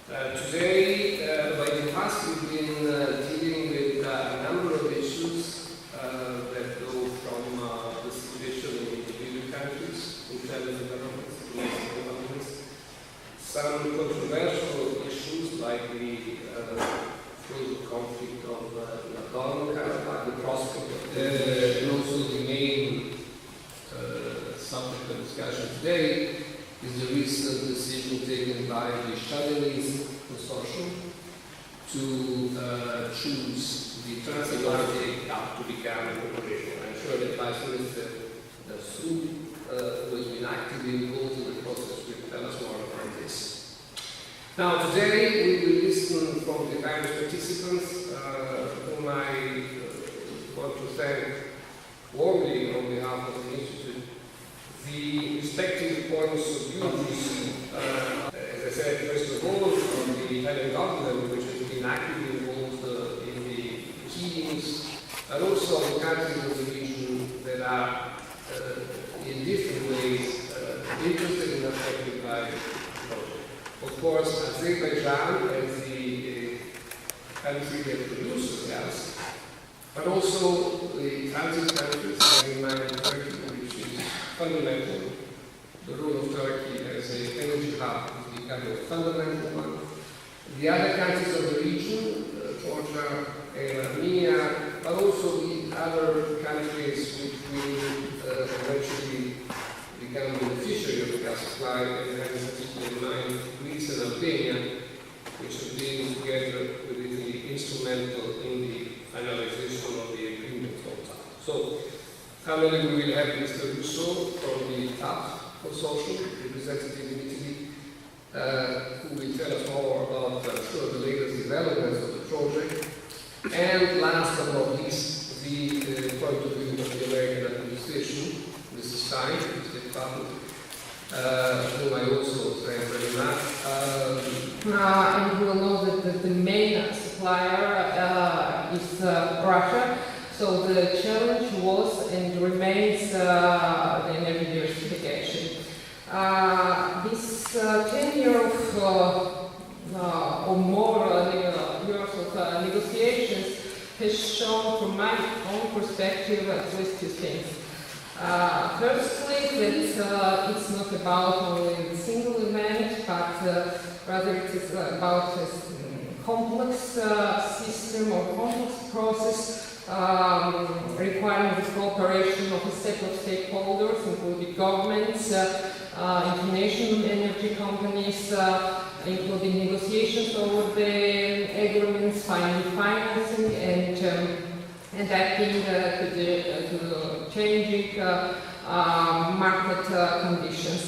Today, by the past, we've been dealing with a number of issues that go from the situation in individual countries, internal developments, domestic developments, some controversial issues like the frozen conflict of Nagorno-Karabakh, the prospect of and also the main subject of discussion today is the recent decision taken by the Chinese consortium to choose the transatlantic to become operational. I'm sure that Vice Minister Su, who has been actively involved in the process, will tell us more about this. Now, today we will listen from the various participants, whom I want to thank warmly on behalf of the Institute. The respective points of view received, as I said, first of all, from the Italian government, which has been actively involved in the proceedings, and also the countries of the region that are in different ways interested and affected by the project. Of course, Azerbaijan as the country that produces gas, but also the transit countries, having in mind Turkey, which is fundamental. The role of Turkey as an energy hub is becoming a fundamental one. The other countries of the region, Georgia and Armenia, but also the other countries which will eventually become beneficiary of the gas supply, and having particularly in mind Greece and Albania, which have been together with Italy instrumental in the finalization of the agreement on TAP. So, finally, we will have Mr. Russo from the TAP consortium, representative in Italy, who will tell us more about the latest developments of the project. And last but not least, the point of view of the American administration, Mr. Stein, Mr. Department, whom I also thank very much. And we will know that the main supplier is Russia. So the challenge was and remains the energy diversification. This 10 years or more years of negotiations has shown, from my own perspective, at least two things. Firstly, that it's not about only the single event, but rather it is about a complex system or complex process requiring the cooperation of a set of stakeholders, including governments, international energy companies, including negotiations over the agreements, finding financing, and adapting to the changing market conditions.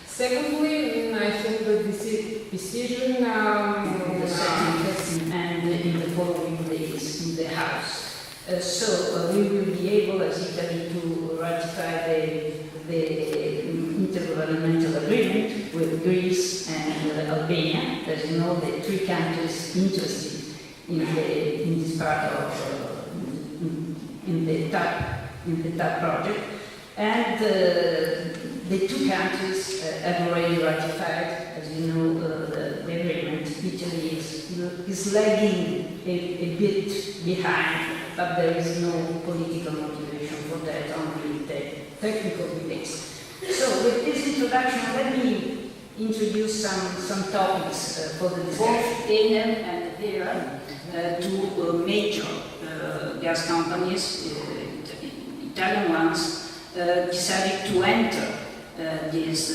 Secondly, I think that this decision in the second and in the following days in the House. So we will be able, as Italy, to ratify the intergovernmental agreement with Greece and Albania. As you know, the three countries interested in this part of in the TAP project, and the two countries have already ratified. As you know, the agreement. Italy is lagging a bit behind, but there is no political motivation for that, only technical delays. So with this introduction, let me introduce some topics for the discussion. Both Enel and Hera, two major gas companies, Italian ones, decided to enter these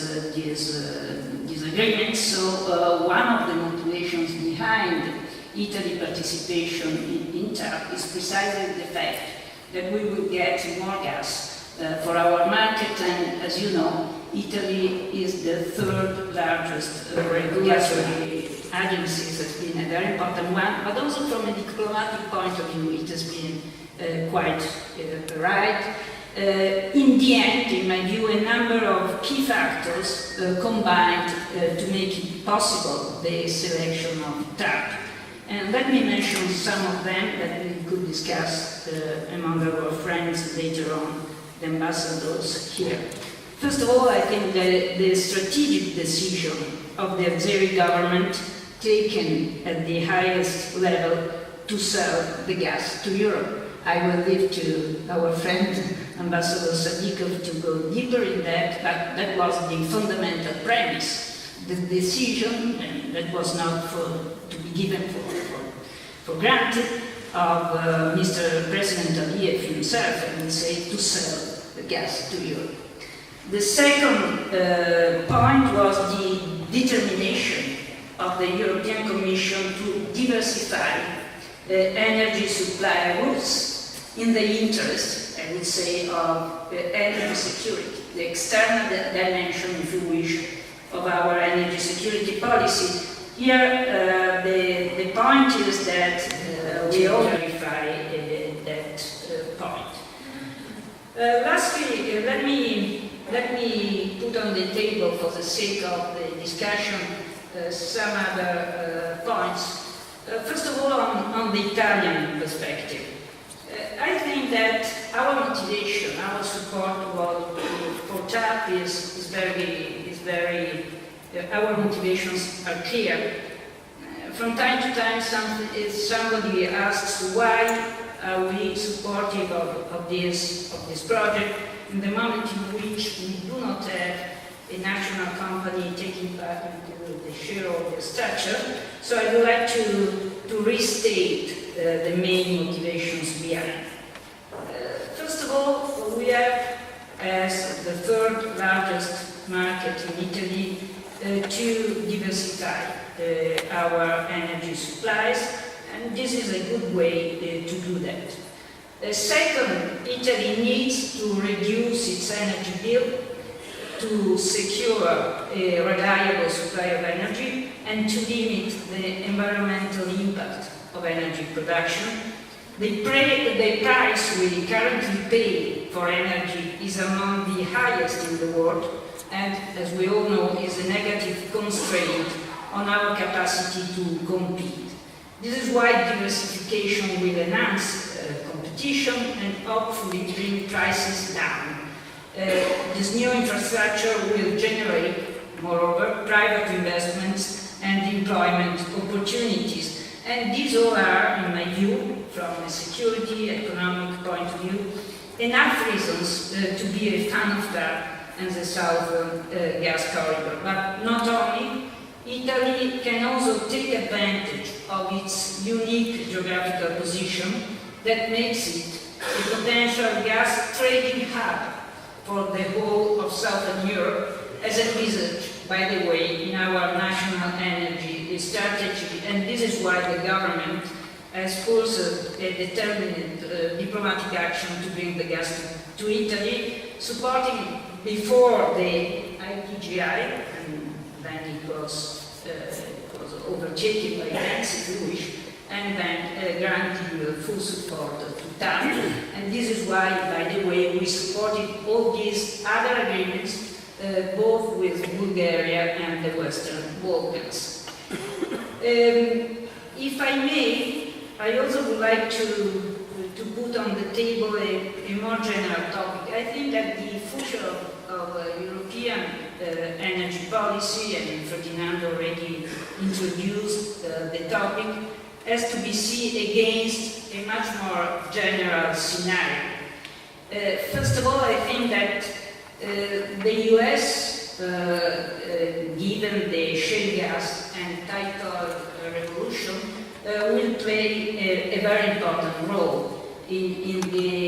agreements. So one of the motivations behind Italy's participation in TAP is precisely the fact that we will get more gas for our market, and as you know, Italy is the third largest regulatory agency. It has been a very important one, but also from a diplomatic point of view, it has been quite right. In the end, in my view, a number of key factors combined to make it possible the selection of TAP. And let me mention some of them that we could discuss among our friends later on, the ambassadors here. First of all, I think that the strategic decision of the Azeri government taken at the highest level to sell the gas to Europe. I will leave to our friend Ambassador Sadikov to go deeper in that, but that was the fundamental premise. The decision, and that was not to be given for granted, of Mr. President Aliyev himself, I would say, to sell the gas to Europe. The second point was the determination of the European Commission to diversify energy supply routes in the interest, I would say, of energy security, the external dimension, if you wish, of our energy security policy. Here, the point is that we all verify that point. Lastly, let me put on the table, for the sake of the discussion, some other points. First of all, on the Italian perspective, I think that our motivation, our support for TAP is very. Our motivations are clear. From time to time, somebody asks why are we supportive of this project in the moment in which we do not have a national company taking part into the shareholder structure. So I would like to restate the main motivations behind. First of all, we have, as the third largest market in Italy, to diversify our energy supplies, and this is a good way to do that. Second, Italy needs to reduce its energy bill to secure a reliable supply of energy and to limit the environmental impact of energy production. The price we currently pay for energy is among the highest in the world, and as we all know, is a negative constraint on our capacity to compete. This is why diversification will enhance competition and hopefully bring prices down. This new infrastructure will generate, moreover, private investments and employment opportunities. And these all are, in my view, from a security, economic point of view, enough reasons to be a fan of that and the Southern Gas Corridor. But not only, Italy can also take advantage of its unique geographical position that makes it a potential gas trading hub for the whole of Southern Europe, as envisaged, by the way, in our national energy strategy. And this is why the government has pursued a determined diplomatic action to bring the gas to Italy, supporting before the IPGI, and then it was overtaken by France, if you wish, and then granting full support to TAP. And this is why, by the way, we supported all these other agreements, both with Bulgaria and the Western Balkans. If I may, I also would like to put on the table a more general topic. I think that the future of European energy policy, and Ferdinand already introduced the topic, has to be seen against a much more general scenario. First of all, I think that the US, given the shale gas and tight oil revolution, will play a very important role in the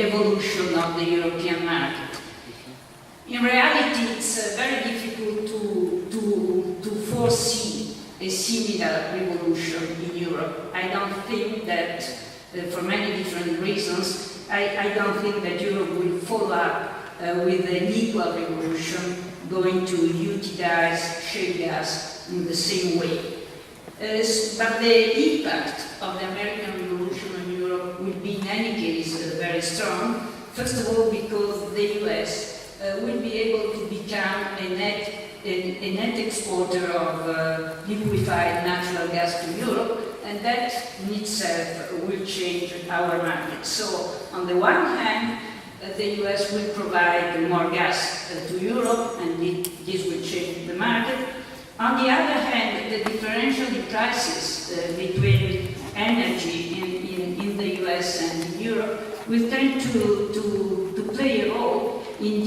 evolution of the European market. In reality, it's very difficult to foresee a similar revolution in Europe. I don't think that, for many different reasons, I don't think that Europe will follow up with an equal revolution, going to utilize shale gas in the same way. But the impact of the American Revolution in Europe will be, in any case, very strong. First of all, because the US will be able to become a net exporter of liquefied natural gas to Europe, and that in itself will change our market. So, on the one hand, the US will provide more gas to Europe, and this will change the market. On the other the differential in prices between energy in the US and in Europe will tend to play a role in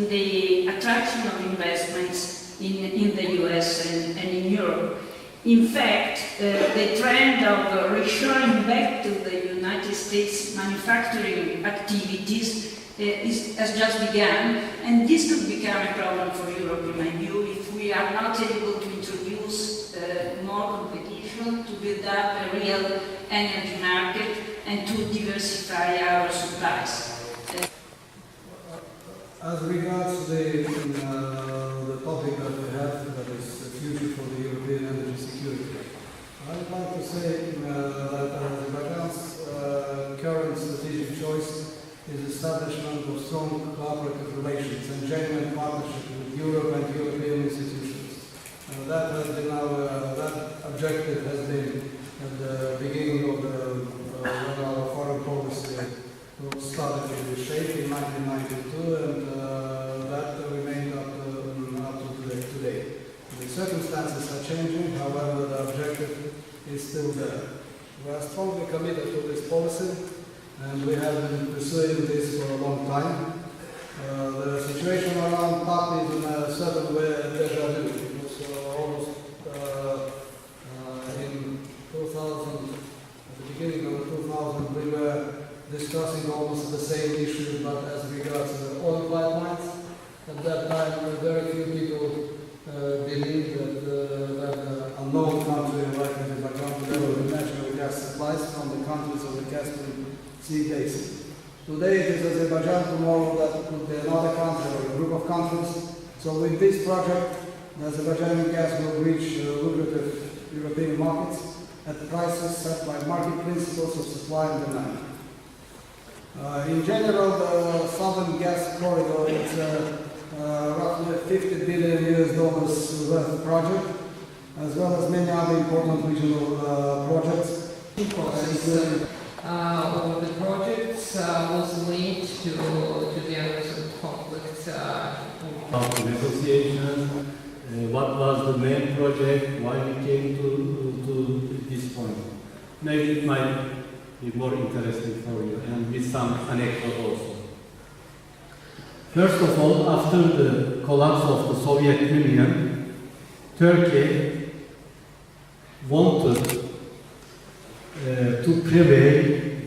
the attraction of investments in the US and in Europe. In fact, the trend of reshoring back to the United States manufacturing activities has just begun, and this could become a problem for Europe, in my view, if we are not able to introduce more competition, to build up a real energy market, and to diversify our supplies. As regards the topic that we have, that is the future for the European energy security, I'd like to say that Azerbaijan's current strategic choice is establishment of strong cooperative relations and genuine partnership with Europe and European institutions. That has been that objective has been at the beginning of when our foreign policy started to be shaped in 1992, and that remained up to today. The circumstances are changing, however, the objective is still there. We are strongly committed to this policy, and we have been pursuing this for a long time. The situation around TAP is in a certain way a deja vu. It was almost in 2000, at the beginning of 2000, we were discussing almost the same issue, but as regards oil pipelines. At that time, very few people believed that an unknown country like Azerbaijan would develop natural gas supplies from the countries of the Caspian Sea basin. Today it is Azerbaijan, tomorrow that could be another country or a group of countries. So with this project, the Azerbaijani gas will reach lucrative European markets at prices set by market principles of supply and demand. In general, the Southern Gas Corridor is roughly a $50 billion worth project, as well as many other important regional projects. Of the projects was linked to the unresolved conflict. About the negotiations, what was the main project, why we came to this point. Maybe it might be more interesting for you, and with some anecdote also. First of all, after the collapse of the Soviet Union, Turkey wanted to prevail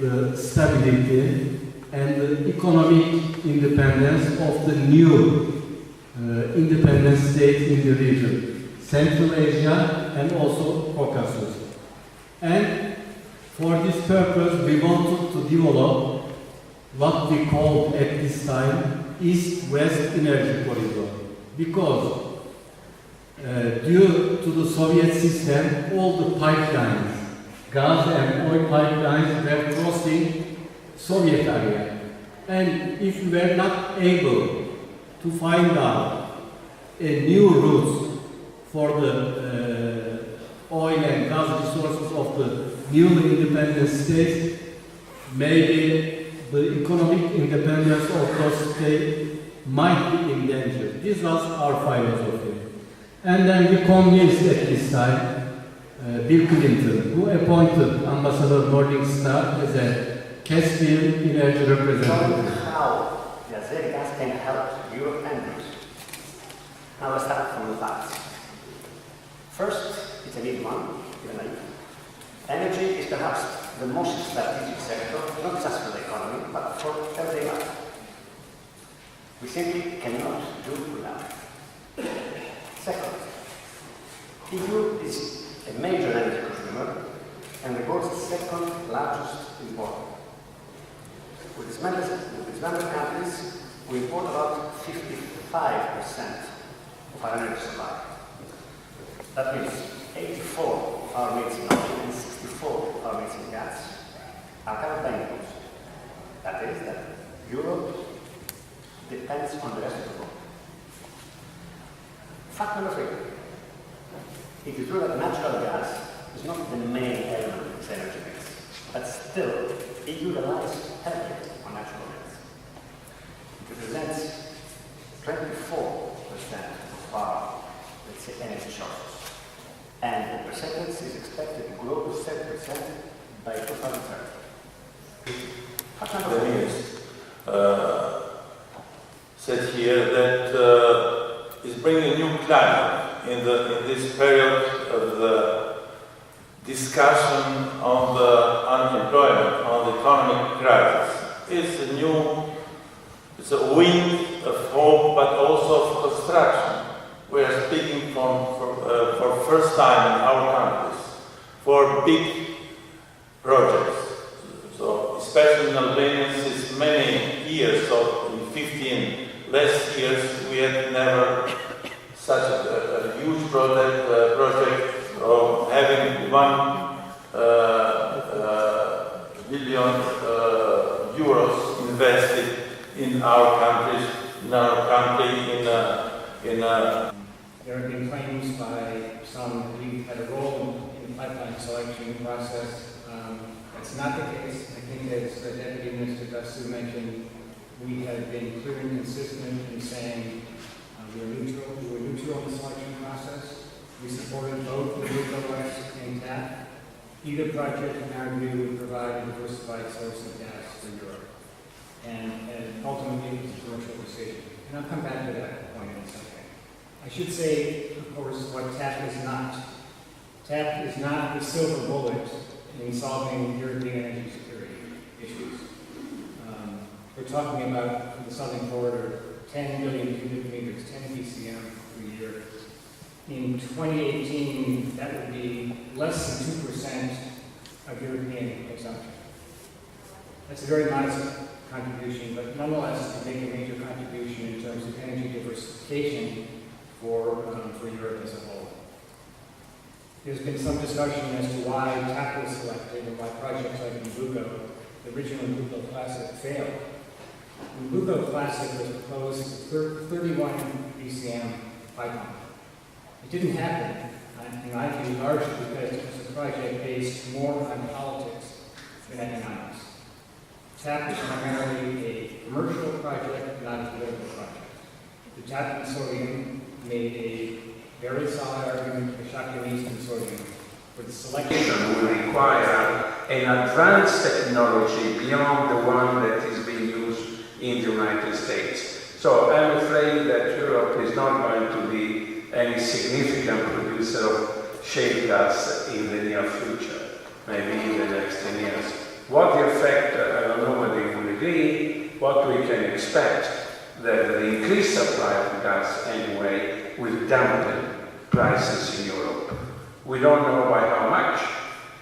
the stability and the economic independence of the new independent states in the region, Central Asia and also Caucasus. And for this purpose, we wanted to develop what we called at this time East-West Energy Corridor, because due to the Soviet system, all the pipelines, gas and oil pipelines, were crossing Soviet area. And if we were not able to find out a new route for the oil and gas resources of the newly independent states, maybe the economic independence of those states might be in danger. This was our philosophy. And then we convinced at this time Bill Clinton, who appointed Ambassador Morningstar as a Caspian energy representative. How the Azeri gas can help Europe and Greece. Now let's start from the facts. First, it's an easy one, even naive. Energy is perhaps the most strategic sector, not just for the economy, but for everyday life. We simply cannot do without it. Second, EU is a major energy consumer and the world's second largest importer. With its member countries, we import about 55% of our energy supply. That means 84 of our needs in oil and 64 of our needs in gas are covered by imports. That is, that Europe depends on the rest of the world. Fact number 3. It is true that natural gas is not the main element of its energy mix, but still, EU relies heavily on natural gas. It represents 24% of our, let's say, energy sources. And the percentage is expected to grow to 7% by 2030. What kind of Dennis said here that is bringing a new climate in this period of the discussion on the unemployment, on the economic crisis. It's a wind of hope, but also of construction. We are speaking for first time in our countries for big projects. So, especially in Albania, since many years, so in 15 less years, we had never such a huge project of having 1 billion euros invested in our country. There have been claims by some that we had a role in the pipeline selection process. That's not the case. I think, as the Deputy Minister Dasu mentioned, we have been clear and consistent in saying we were neutral in the selection process. We supported both the Nabucco West and TAP. Either project, in our view, would provide a diversified source of gas for Europe. And ultimately, it was a commercial decision. And I'll come back to that point in a second. I should say, of course, what TAP is not. TAP is not the silver bullet in solving European energy security issues. We're talking about, for the southern border, 10 billion cubic meters, 10 BCM per year. In 2018, that would be less than 2% of European consumption. That's a very modest contribution, but nonetheless, it can make a major contribution in terms of energy diversification for Europe as a whole. There's been some discussion as to why TAP was selected and why projects like Nabucco, the original Nabucco Classic, failed. Nabucco Classic was proposed as a 31 BCM pipeline. It didn't happen, in my view, largely because it was a project based more on politics than economics. TAP is primarily a commercial project, not a political project. The TAP consortium made a very solid argument for the Shakyamuni consortium for the selection. Will require an advanced technology beyond the one that is being used in the United States. So I'm afraid that Europe is not going to be any significant producer of shale gas in the near future, maybe in the next 10 years. What the effect, I don't know whether it will be, what we can expect, that the increased supply of gas anyway will dampen prices in Europe. We don't know by how much,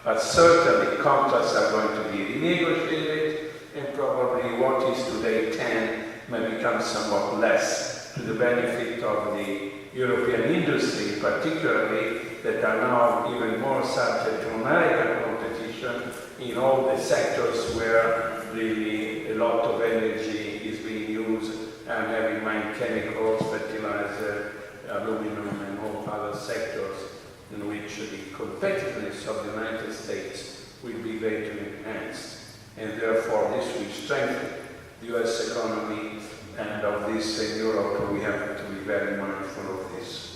but certainly contracts are going to be renegotiated, and probably what is today 10 may become somewhat less, to the benefit of the European industry, particularly, that are now even more subject to American competition in all the sectors where really a lot of energy is being used, and having in mind chemicals, fertilizer, aluminum, and all other sectors in which the competitiveness of the United States will be greatly enhanced. And therefore, this will strengthen the US economy, and of this in Europe, we have to be very mindful of this.